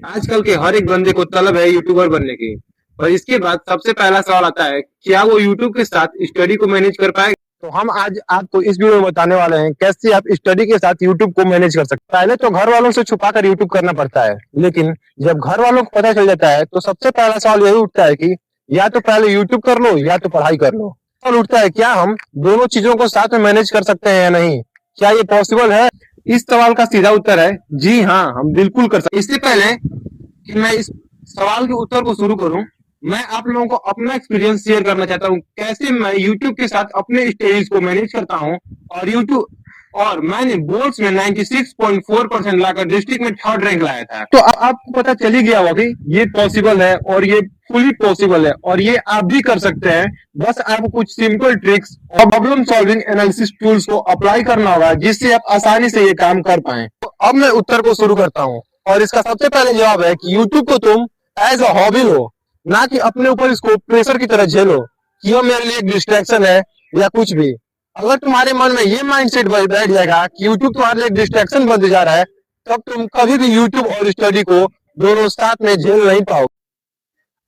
आजकल के हर एक बंदे को तलब है यूट्यूबर बनने की। और इसके बाद सबसे पहला सवाल आता है, क्या वो यूट्यूब के साथ स्टडी को मैनेज कर पाएगा? तो हम आज आपको इस वीडियो में बताने वाले हैं कैसे आप स्टडी के साथ यूट्यूब को मैनेज कर सकते हैं। पहले तो घर वालों से छुपा कर यूट्यूब करना पड़ता है, लेकिन जब घर वालों को पता चल जाता है तो सबसे पहला सवाल यही उठता है कि या तो पहले यूट्यूब कर लो या तो पढ़ाई कर लो। सवाल उठता है, क्या हम दोनों चीजों को साथ में मैनेज कर सकते हैं या नहीं? क्या ये पॉसिबल है? इस सवाल का सीधा उत्तर है जी हाँ, हम बिल्कुल कर सकते हैं। इससे पहले कि मैं इस सवाल के उत्तर को शुरू करूं, मैं आप लोगों को अपना एक्सपीरियंस शेयर करना चाहता हूं, कैसे मैं YouTube के साथ अपने स्टडीज को मैनेज करता हूं। और मैंने बोर्ड्स में 96.4% लाकर डिस्ट्रिक्ट में थर्ड रैंक लाया था। तो आपको पता चल ही गया होगा कि ये पॉसिबल है और ये फुली पॉसिबल है और ये आप भी कर सकते हैं। बस आपको कुछ सिंपल ट्रिक्स और प्रॉब्लम सॉल्विंग एनालिसिस टूल्स को अप्लाई करना होगा, जिससे आप आसानी से ये काम कर पाए। तो अब मैं उत्तर को शुरू करता हूँ और इसका सबसे पहले जवाब है कि यूट्यूब को तुम एज अ हॉबी लो, ना कि अपने ऊपर इसको प्रेशर की तरह झेलो कि यह मेरे लिए एक डिस्ट्रैक्शन है या कुछ भी। अगर तुम्हारे मन में ये माइंडसेट बैठ जाएगा कि यूट्यूब तुम्हारे लिए डिस्ट्रैक्शन बनते जा रहा है, तब तुम कभी भी यूट्यूब और स्टडी को दोनों साथ में झेल नहीं पाओगे।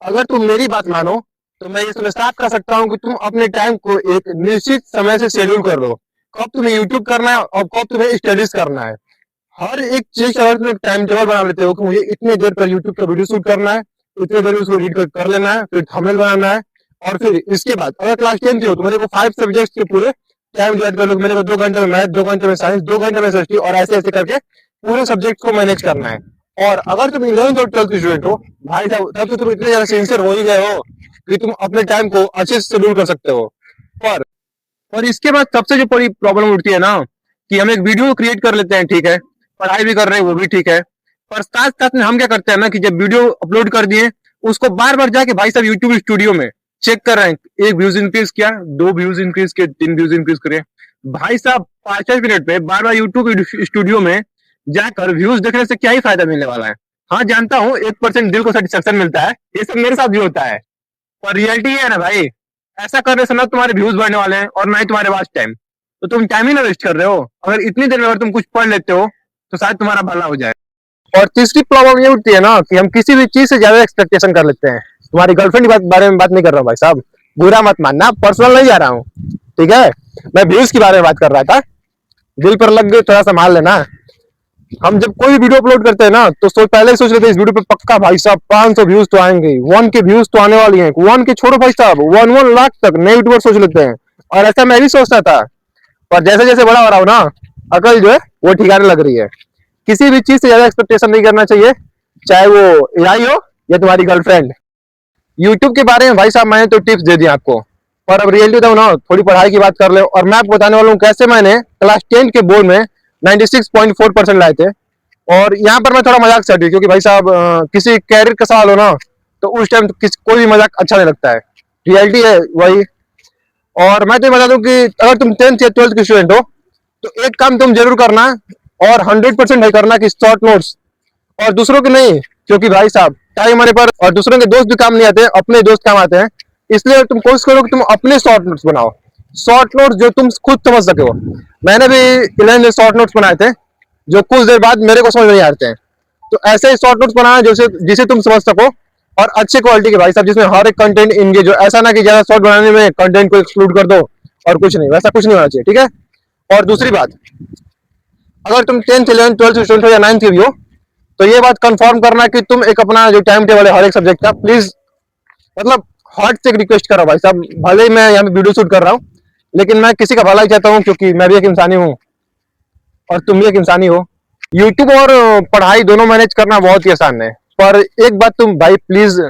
अगर तुम मेरी बात मानो तो मैं इसमें साफ कर सकता हूँ कि तुम अपने टाइम को एक निश्चित समय से शेड्यूल कर लो, कब तुम्हें यूट्यूब करना है और कब तुम्हें स्टडीज करना है। हर एक चीज अगर तुम टाइम टेबल बना लेते हो कि मुझे इतने देर पर यूट्यूब का वीडियो शूट करना है, इतने देर में उसको एडिट कर लेना है, फिर थंबनेल बनाना है, और फिर इसके बाद अगर क्लास 10 की हो तो मेरे को 5 सब्जेक्ट्स के पूरे टाइम डिवाइड कर लो। मेरे को 2 घंटे में मैथ, 2 घंटे में साइंस, 2 घंटे में हिस्ट्री, और ऐसे ऐसे करके पूरे सब्जेक्ट को मैनेज करना है। और अगर तुम 11th और 12th स्टूडेंट हो भाई साहब, तब तो तुम इतने ज्यादा सिंसियर हो ही गए हो कि तुम अपने टाइम को अच्छे से शेड्यूल कर सकते हो। पर और इसके बाद सबसे जो बड़ी प्रॉब्लम उठती है ना, कि हम एक वीडियो क्रिएट कर लेते हैं, ठीक है, पढ़ाई भी कर रहे हैं वो भी ठीक है, पर साथ साथ में हम क्या करते हैं ना कि जब वीडियो अपलोड कर दिए उसको बार बार जाके भाई साहब यूट्यूब स्टूडियो में चेक कर रहे हैं, एक व्यूज इंक्रीज किया, 2 व्यूज इंक्रीज किए, 3 व्यूज इंक्रीज करे। भाई साहब 5-5 मिनट में बार बार यूट्यूब स्टूडियो में जाकर व्यूज देखने से क्या ही फायदा मिलने वाला है? हाँ जानता हूँ 1% दिल को सेटिस्फेक्शन मिलता है, ये सब मेरे साथ भी होता है, पर रियलिटी है ना भाई, ऐसा करने से ना तुम्हारे व्यूज बढ़ने वाले हैं और ना ही तुम्हारे पास टाइम। तो तुम टाइम ही ना वेस्ट कर रहे हो। अगर इतनी देर में अगर तुम कुछ पढ़ लेते हो तो शायद तुम्हारा भला हो जाए। और तीसरी प्रॉब्लम ये उठती है ना कि हम किसी भी चीज से ज्यादा एक्सपेक्टेशन कर लेते हैं। तुम्हारी गर्लफ्रेंड की बारे में बात नहीं कर रहा हूँ भाई साहब, बुरा मत मानना, पर्सनल नहीं जा रहा हूँ, ठीक है। मैं व्यूज के बारे में बात कर रहा था, दिल पर लग गए थोड़ा संभाल लेना। हम जब कोई वीडियो अपलोड करते हैं ना तो पहले ही सोच लेते हैं इस वीडियो पे पक्का भाई साहब 500 व्यूज तो आएंगे, 1 के व्यूज तो आने वाली हैं, 1 के छोड़ो भाई साहब 1 लाख तक नए यूट्यूबर सोच लेते हैं। और ऐसा मैं भी सोचता था, पर जैसे जैसे बड़ा हो रहा हूँ ना, अकल जो है वो ठिकाने लग रही है। किसी भी चीज से ज्यादा एक्सपेक्टेशन नहीं करना चाहिए, चाहे वो एआई हो या तुम्हारी गर्लफ्रेंड। यूट्यूब के बारे में भाई साहब मैंने तो टिप्स दे दी आपको, पर अब रियलिटी बताऊं ना, थोड़ी पढ़ाई की बात कर ले। और मैं आपको बताने वाला हूँ कैसे मैंने क्लास 10 के बोर्ड में 96.4% लाए थे। और यहाँ पर मैं थोड़ा मजाक से हटी, क्योंकि भाई साहब किसी कैरियर का सवाल हो ना तो उस टाइम तो कोई भी मजाक अच्छा नहीं लगता है, रियलिटी है वही। और मैं तो बता दूं कि अगर तुम 10th या 12th के स्टूडेंट हो तो एक काम तुम जरूर करना, और 100% नहीं करना, कि शॉर्ट नोट्स, और दूसरों के नहीं, क्योंकि भाई साहब टाइम हमारे पर और दूसरों के दोस्त भी काम नहीं आते, अपने दोस्त काम आते हैं। इसलिए तुम कोशिश करो कि तुम अपने शॉर्ट नोट्स बनाओ, शॉर्ट नोट्स जो तुम खुद समझ सके हो। मैंने भी 11th में शॉर्ट नोट्स बनाए थे जो कुछ देर बाद मेरे को समझ नहीं आते हैं। तो ऐसे ही शॉर्ट नोट्स बनाना जिसे तुम समझ सको, और अच्छे क्वालिटी के भाई साहब, जिसमें हर एक कंटेंट इंगेज हो। ऐसा ना कि ज्यादा शॉर्ट बनाने में कंटेंट को एक्सक्लूड कर दो और कुछ नहीं, वैसा कुछ नहीं होना चाहिए, ठीक है। और दूसरी बात, अगर तुम 10th 11th 12th स्टूडेंट हो या 9th के भी हो तो ये बात कंफर्म करना कि तुम एक अपना जो टाइम टेबल है हर एक सब्जेक्ट का, प्लीज मतलब हार्ट से रिक्वेस्ट कर रहा हूँ भाई साहब। भले ही मैं यहाँ पे वीडियो शूट कर रहा हूँ, लेकिन मैं किसी का भला ही चाहता हूँ, क्योंकि मैं भी एक इंसानी हूँ और तुम भी एक इंसानी हो। यूट्यूब और पढ़ाई दोनों मैनेज करना बहुत ही आसान है, पर एक बात तुम भाई प्लीज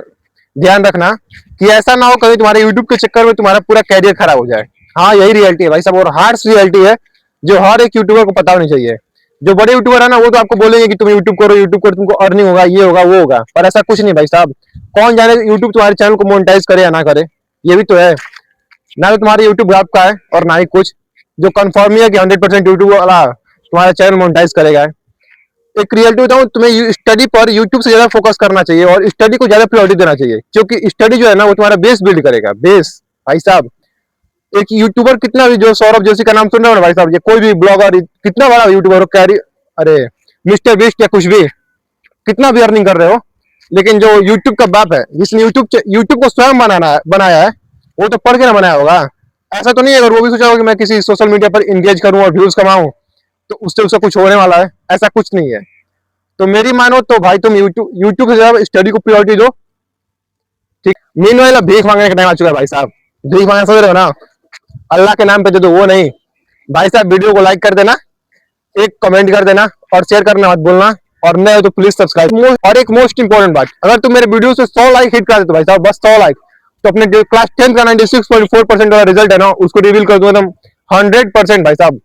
ध्यान रखना कि ऐसा ना हो कभी तुम्हारे यूट्यूब के चक्कर में तुम्हारा पूरा कैरियर खराब हो जाए। हाँ यही रियलिटी है भाई साहब, और हार्श रियलिटी है जो हर एक यूट्यूबर को पता होनी चाहिए। जो बड़े यूट्यूबर है ना वो तो आपको बोलेंगे कि तुम यूट्यूब करो, तुमको अर्निंग होगा, ये होगा वो होगा, पर ऐसा कुछ नहीं भाई साहब। कौन जाने यूट्यूब तुम्हारे चैनल को मोनेटाइज करे या ना करे, ये भी तो है। ना तो तुम्हारे यूट्यूब ग्राफ का है और ना ही कुछ जो कंफर्म ही है कि 100% यूट्यूब वाला तुम्हारा चैनल मोनेटाइज करेगा। एक रियलिटी बताऊं तुम्हें, स्टडी पर यूट्यूब से ज्यादा फोकस करना चाहिए और स्टडी को ज्यादा प्रायोरिटी देना चाहिए, क्योंकि स्टडी जो है ना वो तुम्हारा बेस बिल्ड करेगा, बेस भाई साहब। एक यूट्यूबर कितना भी, जो सौरभ जोशी का नाम सुन रहे हो ना भाई साहब, ये कोई भी ब्लॉगर कितना बड़ा यूट्यूबर हो, कैरी, अरे मिस्टर बीस्ट या कुछ भी, कितना भी अर्निंग कर रहे हो, लेकिन जो यूट्यूब का बाप है, जिसने यूट्यूब को स्वयं बनाया है, वो तो पढ़ के ना बनाया होगा। ऐसा तो नहीं है अगर वो भी सोचा होगा कि मैं किसी सोशल मीडिया पर इंगेज करूं और व्यूज कमाऊं तो उससे उसका कुछ होने वाला है, ऐसा कुछ नहीं है। तो मेरी मानो तो भाई तुम यूट्यूब से ज्यादा स्टडी को प्रायोरिटी दो, ठीक। मीनवाइल भीख मांगने का टाइम आ चुका है भाई साहब। भीख मांगना समझ रहे हो ना, अल्लाह के नाम पे दे दो, वो नहीं। भाई साहब वीडियो को लाइक कर देना, एक कमेंट कर देना और शेयर करना मत भूलना, और नए हो तो प्लीज सब्सक्राइब। और एक मोस्ट इंपॉर्टेंट बात, अगर तुम मेरे वीडियो से 100 लाइक हिट कर देते भाई साहब, बस 100 लाइक, तो अपने जो क्लास 10 का 96.4% वाला रिजल्ट है ना, उसको रिवील कर दूंगा एकदम 100% भाई साहब।